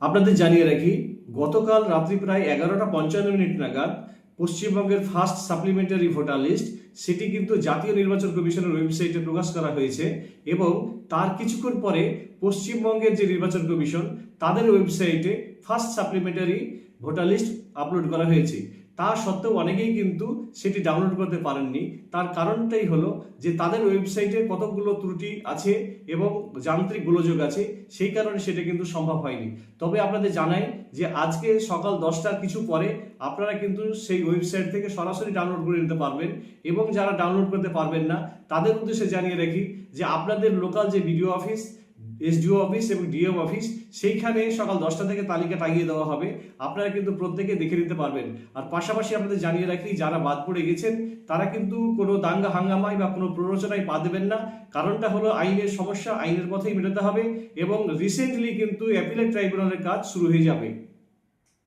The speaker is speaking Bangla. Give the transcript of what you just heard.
আপনাদের জানিয়ে রাখি, গতকাল রাত্রি প্রায় 11:55 নাগাদ পশ্চিমবঙ্গের ফার্স্ট সাপ্লিমেন্টারি ভোটার লিস্ট সেটি কিন্তু জাতীয় নির্বাচন কমিশনের ওয়েবসাইটে প্রকাশ করা হয়েছে এবং তার কিছুক্ষণ পরে পশ্চিমবঙ্গের যে নির্বাচন কমিশন তাদের ওয়েবসাইটে first supplementary voter list upload করা হয়েছে। তা সত্ত্বেও অনেকেই কিন্তু সেটি ডাউনলোড করতে পারেননি। তার কারণটাই হলো যে তাদের ওয়েবসাইটে কতকগুলো ত্রুটি আছে এবং যান্ত্রিক গোলযোগ আছে, সেই কারণে সেটা কিন্তু সম্ভব হয়নি। তবে আপনাদের জানাই যে আজকে সকাল 10টার কিছু পরে আপনারা কিন্তু সেই ওয়েবসাইট থেকে সরাসরি ডাউনলোড করে নিতে পারবেন এবং যারা ডাউনলোড করতে পারবেন না তাদের উদ্দেশ্যে জানিয়ে রাখি যে আপনাদের লোকাল যে বিডিও অফিস, এসডিও অফিস এবং ডিএম অফিস সেইখানে সকাল 10টা থেকে তালিকা টাঙিয়ে দেওয়া হবে, আপনারা কিন্তু প্রত্যেকে দেখে নিতে পারবেন। আর পাশাপাশি আপনাদের জানিয়ে রাখি যারা বাদ পড়ে গেছেন তারা কিন্তু কোনো দাঙ্গা হাঙ্গামায় বা কোনো প্ররোচনায় পা দেবেন না। কারণটা হলো আইনের সমস্যা, আইনের পথেই মেটাতে হবে এবং রিসেন্টলি কিন্তু অ্যাপিলেট ট্রাইব্যুনালের কাজ শুরু হয়ে যাবে।